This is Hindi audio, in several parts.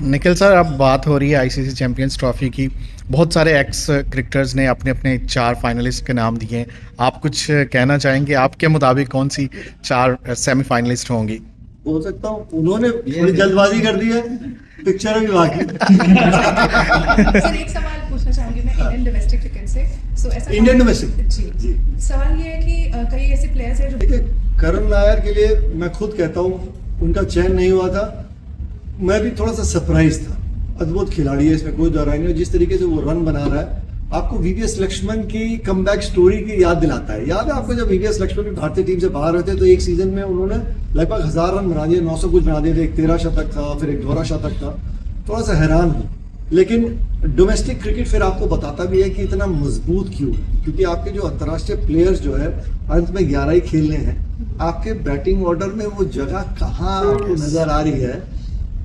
निखिल सर, अब बात हो रही है आईसीसी चैंपियंस ट्रॉफी की। बहुत सारे एक्स क्रिकेटर्स ने अपने अपने 4 फाइनलिस्ट के नाम दिए हैं। आप कुछ कहना चाहेंगे? आपके मुताबिक कौन सी 4 सेमीफाइनलिस्ट होंगी? बोल सकता हूँ उन्होंने थोड़ी जल्दबाजी कर दी है, पिक्चर भी बाकी। सर एक सवाल पूछना चाहूंगी मैं इंडियन डोमेस्टिक क्रिकेट से। ऐसा इंडियन डोमेस्टिक जी सवाल ये है कि कई ऐसे प्लेयर्स हैं जो देखिए, करण नायर के लिए मैं खुद कहता हूँ उनका चयन नहीं हुआ था। मैं भी थोड़ा सा सरप्राइज था। अद्भुत खिलाड़ी है, इसमें कोई दौराई नहीं है। जिस तरीके से वो रन बना रहा है, आपको वीवीएस लक्ष्मण की कमबैक स्टोरी की याद दिलाता है। याद है आपको जब वीवीएस लक्ष्मण भी भारतीय टीम से बाहर रहते तो एक सीजन में उन्होंने लगभग 1000 रन बना दिए, 900 कुछ बना दिए थे। एक 13 शतक था, फिर एक दोहरा शतक था। थोड़ा सा हैरान हूँ, लेकिन डोमेस्टिक क्रिकेट फिर आपको बताता भी है कि इतना मजबूत क्यों है। क्योंकि आपके जो अंतर्राष्ट्रीय प्लेयर्स जो है अंत में 11 ही खेलने हैं। आपके बैटिंग ऑर्डर में वो जगह कहाँ आपको नजर आ रही है?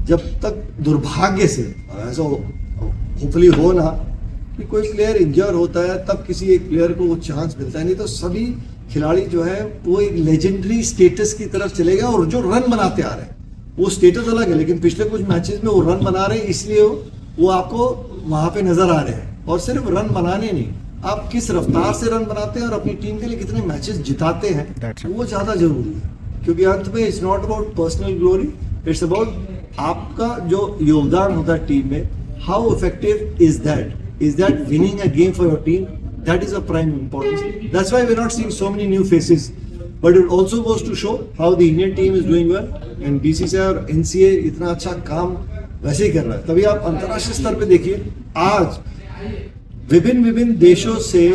जब तक दुर्भाग्य से ऐसा होपफुली हो ना कि कोई प्लेयर इंजर होता है, तब किसी एक प्लेयर को वो चांस मिलता है। नहीं तो सभी खिलाड़ी जो है वो एक लेजेंडरी स्टेटस की तरफ चले गए। और जो रन बनाते आ रहे हैं वो स्टेटस अलग है, लेकिन पिछले कुछ मैचेस में वो रन बना रहे हैं, इसलिए वो आपको वहां पे नजर आ रहे हैं। और सिर्फ रन बनाने नहीं, आप किस रफ्तार से रन बनाते हैं और अपनी टीम के लिए कितने मैचेस जिताते हैं, वो ज्यादा जरूरी है। क्योंकि अंत में it's not about personal glory, it's about आपका जो योगदान होता है टीम में। How effective is that winning a game for your team? That is a prime importance. That's why we are not seeing so many new faces, but it also goes to show how the Indian team is doing well. And BCCI और एनसीए इतना अच्छा काम वैसे ही कर रहा है। तभी आप अंतर्राष्ट्रीय स्तर पे देखिए, आज विभिन्न देशों से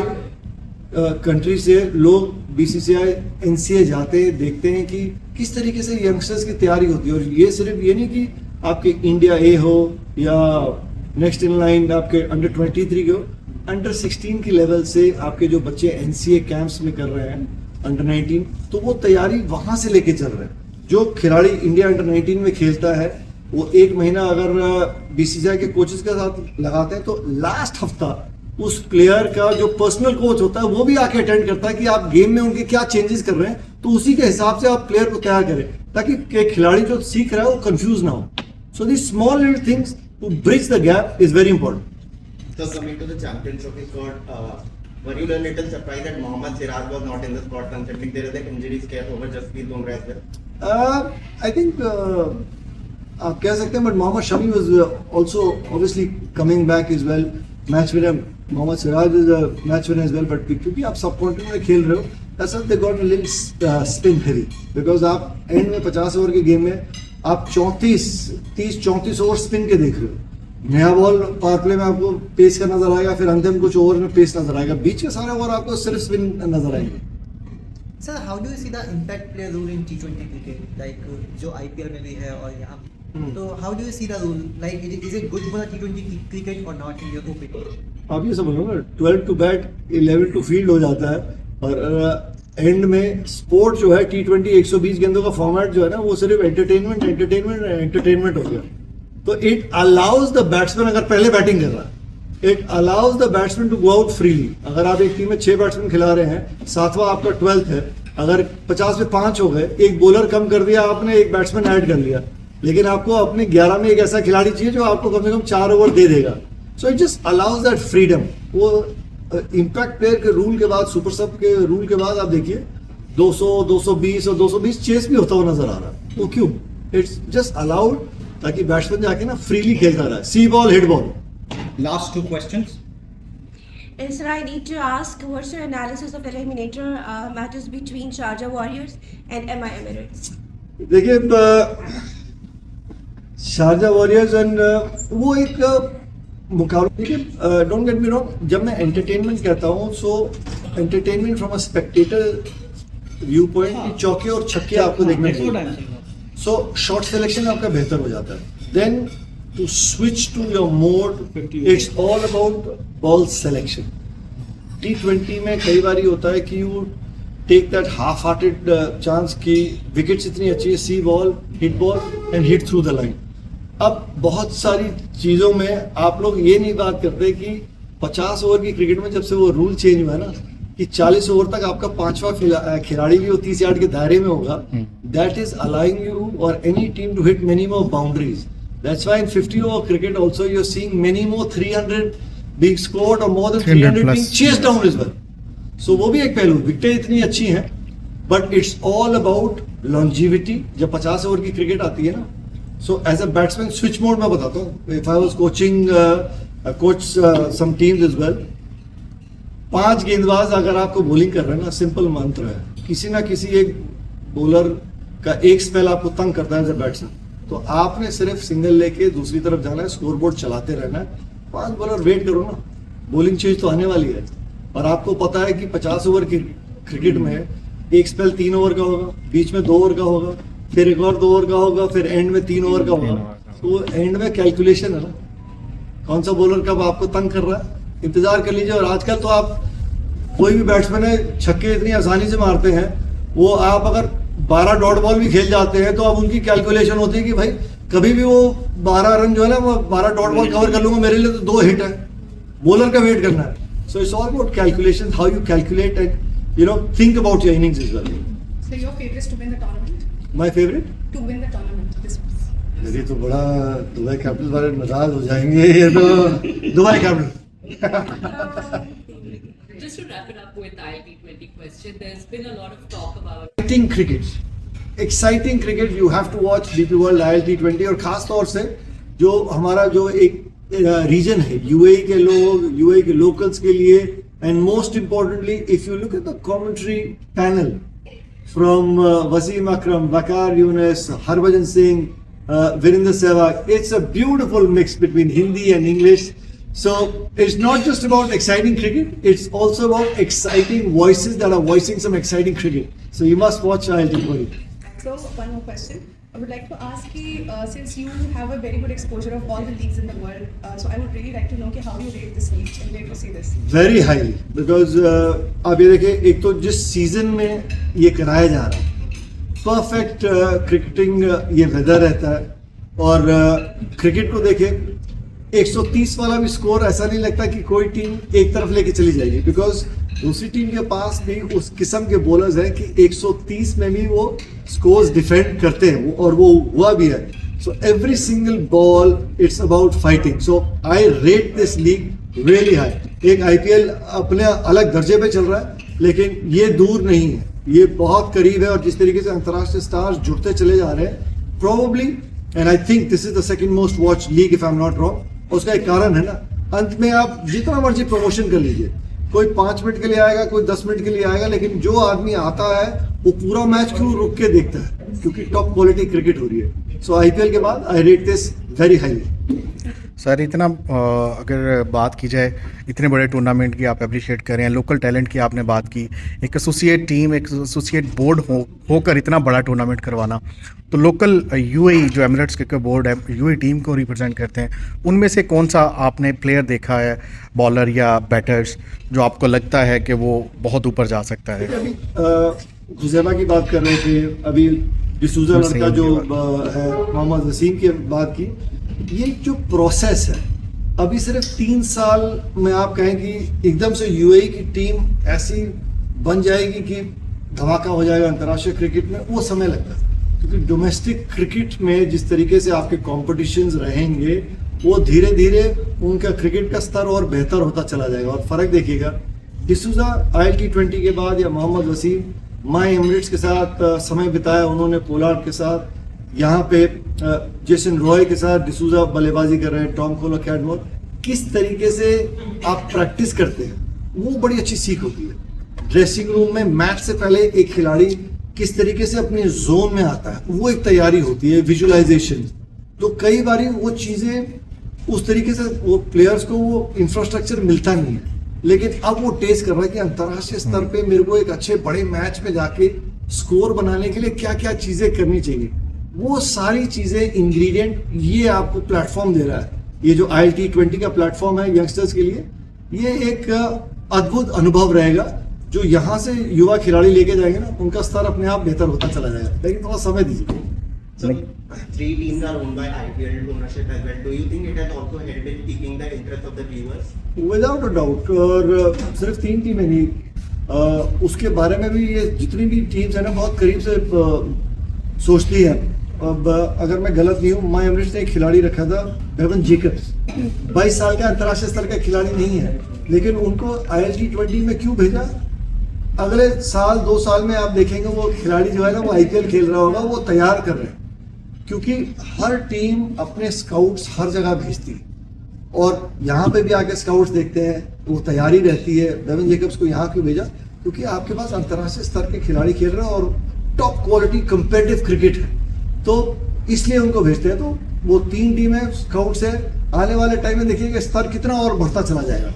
कंट्री से लोग बीसीसीआई एनसीए जाते हैं, देखते हैं कि किस तरीके से यंगस्टर्स की तैयारी होती है। और ये सिर्फ ये नहीं कि आपके इंडिया ए हो या नेक्स्ट इन लाइन आपके अंडर 23 के हो, अंडर 16 की लेवल से आपके जो बच्चे एनसीए कैंप्स में कर रहे हैं, अंडर 19, तो वो तैयारी वहां से लेके चल रहे हैं। जो खिलाड़ी इंडिया अंडर 19 में खेलता है, वो 1 महीना अगर बीसीसीआई के कोचेस के साथ लगाते हैं, तो लास्ट हफ्ता उस प्लेयर का जो पर्सनल कोच होता है वो भी आके अटेंड करता है कि आप गेम में उनके क्या चेंजेस कर रहे हैं, तो उसी के हिसाब से आप प्लेयर को तैयार करें, ताकि खिलाड़ी जो सीख रहा है वो कंफ्यूज ना हो। So the small little things to bridge the gap is very important. So coming to the Champions Trophy squad, were you a little surprised that Mohammad Siraj was not in the squad, considering there is an injury scare over Jasprit Bumrah as well? I think आप कह सकते हैं, but Mohammed Shami was also obviously coming back as well. Match winner Mohammed Siraj is a match winner as well, but क्योंकि आप सब कॉन्टिनेंट में खेल रहे हो, that's why they got a little spin heavy, because आप एंड में 50 ओवर के गेम में आप 34 ओवर स्पिन के देख रहे हो। नया बॉल पावर प्ले में आपको पेस का नजर आएगा, फिर अंतिम कुछ ओवर में पेस नजर आएगा, बीच के सारे ओवर आपको सिर्फ स्पिन नजर आएंगे। Sir, how do you see the impact player rule in T20 cricket? Like जो IPL में भी है और यहाँ, तो how do you see the rule? Like is it good for the T20 cricket or not in your opinion? आप ये समझ लो ना, 12 टू बैट 11 टू फील्ड हो जाता है। और एंड में स्पोर्ट जो है T20 120 गेंदों का फॉर्मेट जो है ना, वो सिर्फ एंटरटेनमेंट हो गया। तो इट अलाउज द बैट्समैन, अगर पहले बैटिंग कर रहा है, it allows the batsman to go out freely. अगर आप एक टीम में 6 बैट्समैन खिला रहे हैं, 7वां आपका 12th है, अगर 50 में 5 हो गए, एक बॉलर कम कर दिया आपने, एक बैट्समैन ऐड कर लिया, लेकिन आपको अपने 11 में एक ऐसा खिलाड़ी चाहिए जो आपको कम से कम 4 ओवर दे देगा। So it just allows that freedom. वो इम्पैक्ट प्लेयर के रूल के बाद, सुपर सब के रूल के बाद आप देखिए 200, 220 और 220 चेस भी होता हुआ नजर आ रहा है। वो क्यों? इट्स जस्ट अलाउड ताकि बैट्समैन जाके ना फ्रीली खेलता रहा। See ball, hit ball. Last 2 questions. Sir, I need to ask, what's your analysis of eliminator matches between Sharjah Warriors and MI Emirates? देखिए, शारजा वॉरियर्स एंड वो एक मुकाबला। देखिए, डोंट गेट मी रॉन्ग, जब मैं एंटरटेनमेंट कहता हूँ, so entertainment from a spectator viewpoint, चौके और छक्के आपको देखने को मिलते हैं। सो शॉट सिलेक्शन आपका बेहतर हो जाता है। Then to switch to your mode, it's all about ball selection. T20 में कई बार होता है कि you take that half hearted chance की विकेट्स इतनी अच्छी है, see ball, hit ball and hit through the line. अब बहुत सारी चीज़ों में आप लोग ये नहीं बात करते कि 50 ओवर की क्रिकेट में जब से वो रूल चेंज हुआ है ना, कि 40 ओवर तक आपका 5वां खिलाड़ी भी वो 30 यार्ड के दायरे में होगा, दैट इज अलाउइंग यू और any team to hit minimum boundaries. That's why in 50 over cricket also you're seeing many more 300 being scored or more than 300 300 being plus. chased down as well. So वो भी एक पहलू, विकेटें इतनी अच्छी हैं, but it's all about longevity. जब 50 ओवर की क्रिकेट आती है ना, so as a batsman switch mode मैं बताता हूँ. If I was coaching coach some teams as well, 5 गेंदबाज अगर आपको बॉलिंग कर रहे हैं ना, सिंपल मंत्र है, किसी ना किसी एक बॉलर का एक स्पेल आपको तंग करता है एज ए बैट्समैन, तो आपने सिर्फ सिंगल लेके दूसरी तरफ जाना है, स्कोरबोर्ड चलाते रहना है. 5 बॉलर वेट करो ना, बॉलिंग चेंज तो आने वाली है. और आपको पता है कि 50 ओवर की क्रिकेट में एक स्पेल 3 ओवर का होगा, बीच में 2 ओवर का होगा, फिर एक और 2 ओवर का होगा, फिर एंड में 3 ओवर का होगा. तो एंड में कैलकुलेशन है ना, कौन सा बॉलर कब आपको तंग कर रहा है, इंतजार कर लीजिए. और आजकल तो आप कोई भी बैट्समैन है, छक्के इतनी आसानी से मारते हैं, वो आप अगर 12 डॉट बॉल भी खेल जाते हैं तो अब उनकी कैलकुलेशन होती है कि भाई कभी भी वो 12 रन जो है ना, वो 12 डॉट बॉल कवर कर लूंगा, मेरे लिए तो 2 हिट है, बॉलर का वेट करना है. So it's all about calculation, how you calculate and you know think about your innings is well. So your favorites to win the tournament? My favourite, To win the tournament this was. ये तो बड़ा दुबई कैपिटल वाले नाराज हो जाएंगे, ये तो Dubai capital. Just to wrap it up with IIT20 question, there's been a lot of talk about exciting cricket, exciting cricket you have to watch DP World ILT20. और खास तौर से जो हमारा जो एक रीजन है, यूएई के लोग, यूएई के लोकल्स के लिए, and most importantly if you look at the commentary panel from Wasim Akram, Waqar Younis, Harbhajan Singh, Virender Sehwag, it's a beautiful mix between Hindi and English. So it's not just about exciting cricket, it's also about exciting voices that are voicing some exciting cricket. So you must watch ILT20. So one more question. I would like to ask कि since you have a very good exposure of all the leagues in the world, so I would really like to know कि how you rate this league and where to see this. Very highly, because आप ये देखिए, एक तो जिस सीजन में ये कराया जा रहा है, परफेक्ट क्रिकेटिंग ये वेदर रहता है. और क्रिकेट को देखे, 130 वाला भी स्कोर ऐसा नहीं लगता कि कोई टीम एक तरफ लेके चली जाएगी, बिकॉज दूसरी टीम के पास भी उस किस्म के बॉलर्स हैं कि 130 में भी वो स्कोर्स डिफेंड करते हैं, और वो हुआ भी है. So every single ball it's about fighting. So I rate this league really high. एक IPL अपने अलग दर्जे पे चल रहा है, लेकिन ये दूर नहीं है, ये बहुत करीब है. और जिस तरीके से अंतर्राष्ट्रीय स्टार्स जुड़ते चले जा रहे हैं, probably, and I think this is the second most watch league if I am not wrong. उसका एक कारण है ना, अंत में आप जितना मर्जी प्रमोशन कर लीजिए, कोई 5 मिनट के लिए आएगा, कोई 10 मिनट के लिए आएगा, लेकिन जो आदमी आता है वो पूरा मैच क्यों रुक के देखता है, क्योंकि टॉप क्वालिटी क्रिकेट हो रही है. सो IPL के बाद आई rate this very highly. Sir, इतना अगर बात की जाए, इतने बड़े टूर्नामेंट की आप अप्रिशिएट कर रहे हैं, लोकल टैलेंट की आपने बात की, एक एसोसिएट टीम, एक एसोसिएट बोर्ड होकर इतना बड़ा टूर्नामेंट करवाना, तो लोकल UAE जो एमिरेट्स क्रिकेट बोर्ड है, UAE टीम को रिप्रेजेंट करते हैं, उनमें से कौन सा आपने प्लेयर देखा है, बॉलर या बैटर्स, जो आपको लगता है कि वो बहुत ऊपर जा सकता है? अभी हुजैमा की बात कर रहे थे, अभी डिसूजा लड़का जो है, मोहम्मद वसीम की बात की. ये जो प्रोसेस है, अभी सिर्फ 3 साल में आप कहें कि एकदम से UAE की टीम ऐसी बन जाएगी कि धमाका हो जाएगा अंतर्राष्ट्रीय क्रिकेट में, वो समय लगता है. क्योंकि डोमेस्टिक क्रिकेट में जिस तरीके से आपके कॉम्पिटिशन्स रहेंगे, वो धीरे धीरे उनका क्रिकेट का स्तर और बेहतर होता चला जाएगा. और फर्क देखिएगा, डिसूजा ILT20 के बाद, या मोहम्मद वसीम माई एमिरेट्स के साथ समय बिताया उन्होंने, पोलार्ड के साथ, यहाँ पे जेसन रॉय के साथ डिसूजा बल्लेबाजी कर रहे हैं, टॉम कोलो, कैडमोर, किस तरीके से आप प्रैक्टिस करते हैं, वो बड़ी अच्छी सीख होती है. ड्रेसिंग रूम में मैच से पहले एक खिलाड़ी किस तरीके से अपने जोन में आता है, वो एक तैयारी होती है, विजुअलाइजेशन. तो कई बार वो चीज़ें उस तरीके से वो प्लेयर्स को वो इंफ्रास्ट्रक्चर मिलता नहीं है, लेकिन अब वो टेस्ट कर रहा है कि अंतर्राष्ट्रीय स्तर पे मेरे को एक अच्छे बड़े मैच में जाके स्कोर बनाने के लिए क्या क्या चीज़ें करनी चाहिए. वो सारी चीज़ें, इंग्रेडिएंट, ये आपको प्लेटफॉर्म दे रहा है. ये जो ILT20 का प्लेटफॉर्म है यंगस्टर्स के लिए, ये एक अद्भुत अनुभव रहेगा, जो यहाँ से युवा खिलाड़ी लेके जाएंगे ना, उनका स्तर अपने आप बेहतर होता चला जाएगा. लेकिन थोड़ा समय दीजिए. So, 3 teams are owned by IPL ownership as well. Do you think it has also helped in piquing the interest of the viewers? Without a doubt. और सिर्फ 3 टीमें नहीं, उसके बारे में भी ये जितनी भी टीम्स है ना, बहुत करीब से सोचती हैं. अब अगर मैं गलत नहीं हूँ, माई एवरेस्ट ने एक खिलाड़ी रखा था बेवन जेकब्स, 22 साल का अंतर्राष्ट्रीय स्तर का खिलाड़ी नहीं है, लेकिन उनको ILT20 में क्यों भेजा? अगले साल 2 साल में आप देखेंगे वो खिलाड़ी जो है ना वो IPL खेल रहा होगा, वो तैयार कर रहे हैं, क्योंकि हर टीम अपने स्काउट्स हर जगह भेजती है और यहाँ पे भी आके स्काउट्स देखते हैं, वो तैयारी रहती है। बेवन जेकब्स को यहाँ क्यों भेजा? क्योंकि आपके पास अंतर्राष्ट्रीय स्तर के खिलाड़ी खेल रहे हैं और टॉप क्वालिटी कंपेटिटिव क्रिकेट है, तो इसलिए उनको भेजते हैं। तो वो 3 टीमें स्काउट्स है, आने वाले टाइम में देखिएगा स्तर कितना और बढ़ता चला जाएगा।